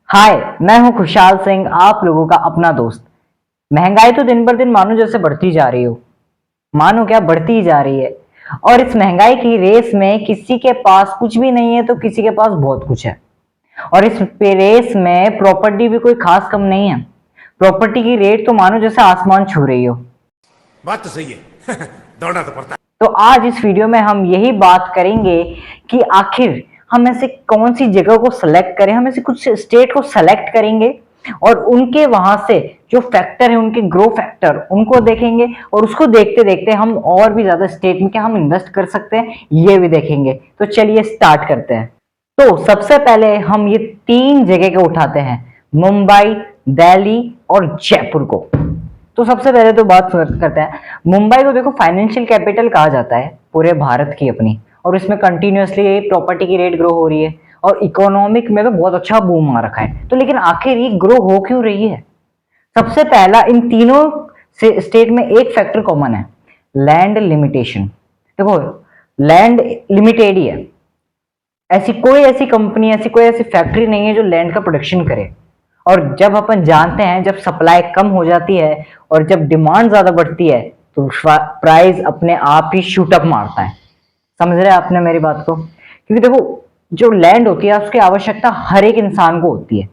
हाय, मैं हूं खुशहाल सिंह, आप लोगों का अपना दोस्त। महंगाई तो दिन बर दिन मानो जैसे बढ़ती जा रही हो। मानो क्या, बढ़ती ही जा रही है। और इस महंगाई की रेस में किसी के पास कुछ भी नहीं है तो किसी के पास बहुत कुछ है। और इस रेस में प्रॉपर्टी भी कोई खास कम नहीं है। प्रॉपर्टी की रेट तो मानो जैसे आसमान छू रही हो। बात तो सही है। दौड़ना तो पड़ता तो आज इस वीडियो में हम यही बात करेंगे कि आखिर हम ऐसे कौन सी जगह को सेलेक्ट करें। हम ऐसे कुछ स्टेट को सेलेक्ट करेंगे और उनके वहां से जो फैक्टर है, उनके ग्रो फैक्टर, उनको देखेंगे। और उसको देखते देखते हम और भी ज्यादा स्टेट में क्या हम इन्वेस्ट कर सकते हैं, ये भी देखेंगे। तो चलिए स्टार्ट करते हैं। तो सबसे पहले हम ये तीन जगह को उठाते हैं, मुंबई, दिल्ली और जयपुर को। तो सबसे पहले तो बात करते हैं मुंबई को। देखो, फाइनेंशियल कैपिटल कहा जाता है पूरे भारत की अपनी, और इसमें कंटिन्यूअसली प्रॉपर्टी की रेट ग्रो हो रही है और इकोनॉमिक में तो बहुत अच्छा बूम आ रखा है। तो लेकिन आखिर ये ग्रो हो क्यों रही है? सबसे पहला, इन तीनों से स्टेट में एक फैक्टर कॉमन है, लैंड लिमिटेशन। देखो, लैंड लिमिटेड ही है। ऐसी कोई ऐसी कंपनी, ऐसी कोई ऐसी फैक्ट्री नहीं है जो लैंड का प्रोडक्शन करे। और जब अपन जानते हैं, जब सप्लाई कम हो जाती है और जब डिमांड ज्यादा बढ़ती है तो प्राइस अपने आप ही शूट अप मारता है। समझ रहे हैं आपने मेरी बात को? क्योंकि देखो, जो लैंड होती है उसकी आवश्यकता हर एक इंसान को होती है।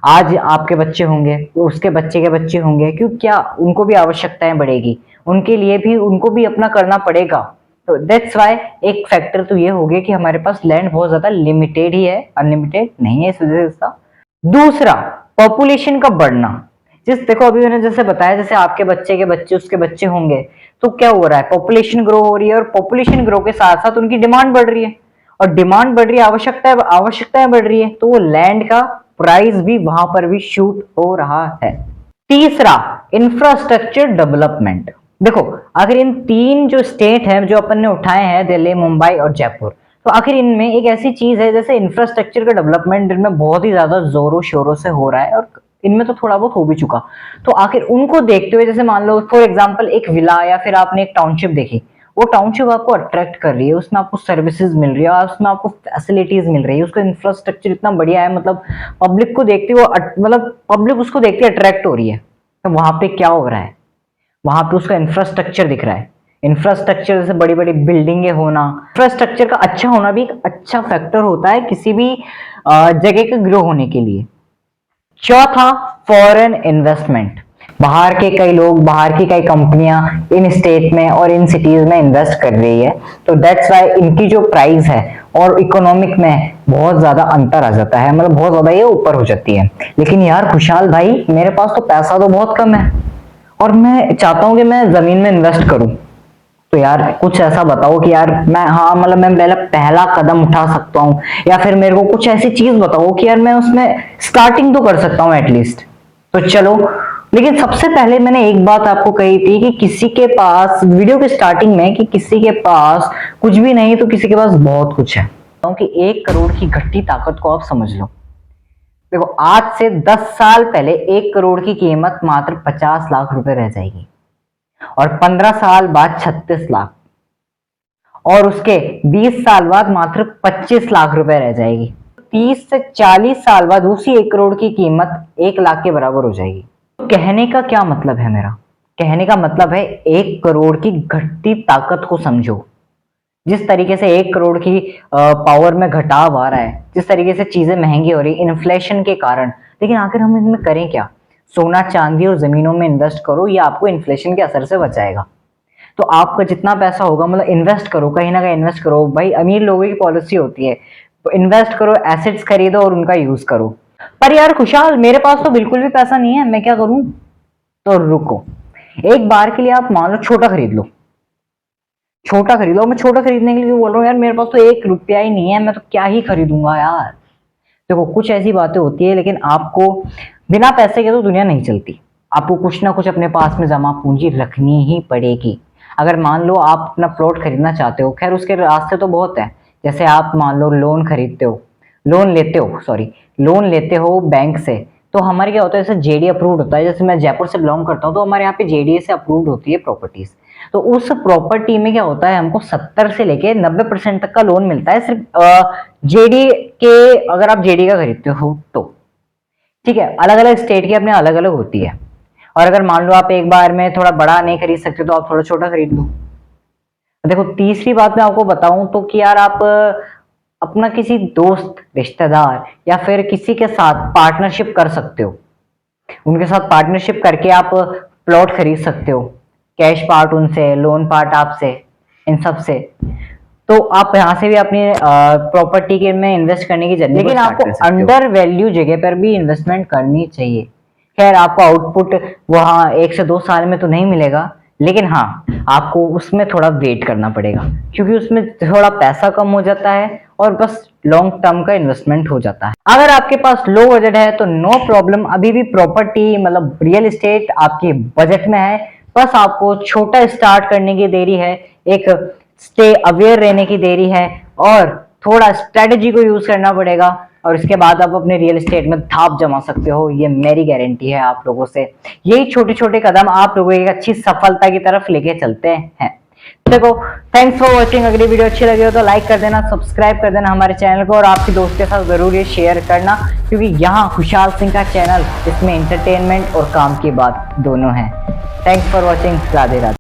आज आपके बच्चे होंगे तो उसके बच्चे के बच्चे होंगे, क्यों क्या उनको भी आवश्यकताएं बढ़ेगी, उनके लिए भी उनको भी अपना करना पड़ेगा। तो दैट्स वाई एक फैक्टर तो ये हो गया कि हमारे पास लैंड बहुत ज्यादा लिमिटेड ही है, अनलिमिटेड नहीं है इस वजह से। दूसरा, पॉपुलेशन का बढ़ना। देखो, अभी मैंने जैसे बताया, जैसे आपके बच्चे के बच्चे उसके बच्चे होंगे, तो क्या हो रहा है, पॉपुलेशन ग्रो हो रही है और पॉपुलेशन ग्रो के साथ साथ उनकी डिमांड बढ़ रही है। और डिमांड बढ़ रही है, आवश्यकताएं बढ़ रही है, तो वो लैंड का प्राइस भी वहां पर भी शूट हो रहा है। तीसरा, इंफ्रास्ट्रक्चर डेवलपमेंट। देखो, अगर इन तीन जो स्टेट हैं जो अपन ने उठाए हैं, दिल्ली, मुंबई और जयपुर, तो आखिर इनमें एक ऐसी चीज है जैसे इंफ्रास्ट्रक्चर का डेवलपमेंट इनमें बहुत ही ज्यादा जोरों शोरों से हो रहा है और इनमें तो थोड़ा बहुत हो भी चुका। तो आखिर उनको देखते हुए, जैसे मान लो फॉर एग्जांपल एक विला या फिर आपने एक टाउनशिप देखी, वो टाउनशिप आपको अट्रैक्ट कर रही है, उसमें आपको सर्विसेज मिल रही है, उसमें आपको फैसिलिटीज मिल रही है, उसका इंफ्रास्ट्रक्चर इतना बढ़िया है, मतलब पब्लिक को देखते हुए मतलब पब्लिक उसको देखते अट्रैक्ट हो रही है। तो वहां पे क्या हो रहा है, वहां पे उसका इंफ्रास्ट्रक्चर दिख रहा है। इंफ्रास्ट्रक्चर जैसे बड़ी बड़ी बिल्डिंगें होना, इंफ्रास्ट्रक्चर का अच्छा होना भी एक अच्छा फैक्टर होता है किसी भी जगह के ग्रो होने के लिए। चौथा, फॉरेन इन्वेस्टमेंट। बाहर के कई लोग, बाहर की कई कंपनियां इन स्टेट में और इन सिटीज में इन्वेस्ट कर रही है, तो दैट्स वाई इनकी जो प्राइस है और इकोनॉमिक में बहुत ज्यादा अंतर आ जाता है, मतलब बहुत ज्यादा ये ऊपर हो जाती है। लेकिन यार खुशहाल भाई, मेरे पास तो पैसा तो बहुत कम है और मैं चाहता हूं कि मैं जमीन में इन्वेस्ट करूं। तो यार कुछ ऐसा बताओ कि यार मैं, हाँ मतलब मैं पहला कदम उठा सकता हूँ, या फिर मेरे को कुछ ऐसी चीज बताओ कि यार मैं उसमें स्टार्टिंग तो कर सकता हूँ एटलीस्ट। तो चलो, लेकिन सबसे पहले मैंने एक बात आपको कही थी कि किसी के पास, वीडियो के स्टार्टिंग में, कि किसी के पास कुछ भी नहीं तो किसी के पास बहुत कुछ है। क्योंकि 1 करोड़ की घट्टी ताकत को आप समझ लो। देखो, आज से 10 साल पहले 1 करोड़ की कीमत मात्र 50 लाख रुपए रह जाएगी, और 15 साल बाद 36 लाख, और उसके 20 साल बाद मात्र 25 लाख रुपए रह जाएगी। 30 से 40 साल बाद उसी 1 करोड़ की कीमत 1 लाख के बराबर हो जाएगी। तो कहने का क्या मतलब है मेरा? कहने का मतलब है 1 करोड़ की घटती ताकत को समझो। जिस तरीके से 1 करोड़ की पावर में घटाव आ रहा है, जिस तरीके से चीजें महंगी हो रही इन्फ्लेशन के कारण, लेकिन आखिर हम इनमें करें क्या? सोना, चांदी और जमीनों में इन्वेस्ट करो, ये आपको इन्फ्लेशन के असर से बचाएगा। तो आपका जितना पैसा होगा, मतलब इन्वेस्ट करो, कहीं ना कहीं इन्वेस्ट करो भाई। अमीर लोगों की पॉलिसी होती है, तो इन्वेस्ट करो, एसेट्स खरीदो और उनका यूज करो। पर यार खुशहाल, मेरे पास तो बिल्कुल भी पैसा नहीं है, मैं क्या करूं? तो रुको, एक बार के लिए आप मान लो छोटा खरीद लो, छोटा खरीद लो। मैं छोटा खरीदने के लिए बोल रहा हूँ यार, मेरे पास तो 1 रुपया ही नहीं है, मैं तो क्या ही खरीदूंगा यार। देखो, कुछ ऐसी बातें होती है, लेकिन आपको बिना पैसे के तो दुनिया नहीं चलती। आपको कुछ ना कुछ अपने पास में जमा पूंजी रखनी ही पड़ेगी। अगर मान लो आप अपना प्लॉट खरीदना चाहते हो, खैर उसके रास्ते तो बहुत है। जैसे आप मान लो लोन खरीदते हो, लोन लेते हो, सॉरी, लोन लेते हो बैंक से। तो हमारे क्या होता है, जैसे जेडी अप्रूव्ड होता है, जैसे मैं जयपुर से बिलोंग करता हूँ, तो हमारे यहाँ पे जेडीए से अप्रूव्ड होती है प्रॉपर्टीज। तो उस प्रॉपर्टी में क्या होता है, हमको 70 से लेके 90% तक का लोन मिलता है, सिर्फ जेडी के, अगर आप जेडी का खरीदते हो तो। ठीक है, अलग अलग स्टेट की अपने अलग अलग होती है। और अगर मान लो आप एक बार में थोड़ा बड़ा नहीं खरीद सकते तो आप थोड़ा छोटा खरीद लो। देखो तीसरी बात मैं आपको बताऊं तो कि यार आप अपना किसी दोस्त, रिश्तेदार या फिर किसी के साथ पार्टनरशिप कर सकते हो। उनके साथ पार्टनरशिप करके आप प्लॉट खरीद सकते हो, कैश पार्ट उनसे, लोन पार्ट आपसे, इन सब से। तो आप यहाँ से भी अपनी प्रॉपर्टी के में इन्वेस्ट करने की जरूरत, लेकिन आपको अंडर वैल्यू जगह पर भी इन्वेस्टमेंट करनी चाहिए। खैर आपको आउटपुट वहाँ 1 से 2 साल में तो नहीं मिलेगा, लेकिन हाँ आपको उसमें थोड़ा वेट करना पड़ेगा, क्योंकि उसमें थोड़ा पैसा कम हो जाता है और बस लॉन्ग टर्म का इन्वेस्टमेंट हो जाता है। अगर आपके पास लो बजट है तो नो प्रॉब्लम, अभी भी प्रॉपर्टी मतलब रियल एस्टेट आपके बजट में है। बस आपको छोटा स्टार्ट करने की देरी है, एक स्टे अवेयर रहने की देरी है और थोड़ा स्ट्रेटेजी को यूज करना पड़ेगा, और इसके बाद आप अपने रियल एस्टेट में धाप जमा सकते हो। ये मेरी गारंटी है आप लोगों से। यही छोटे छोटे कदम आप लोगों को एक अच्छी सफलता की तरफ लेके चलते हैं। देखो, थैंक्स फॉर वॉचिंग। अगली वीडियो अच्छी लगी हो तो लाइक कर देना, सब्सक्राइब कर देना हमारे चैनल को, और आपके दोस्त के साथ जरूर ये शेयर करना, क्योंकि यहाँ खुशहाल सिंह का चैनल, इसमें एंटरटेनमेंट और काम की बात दोनों है। Thanks for watching. Radhe Radhe.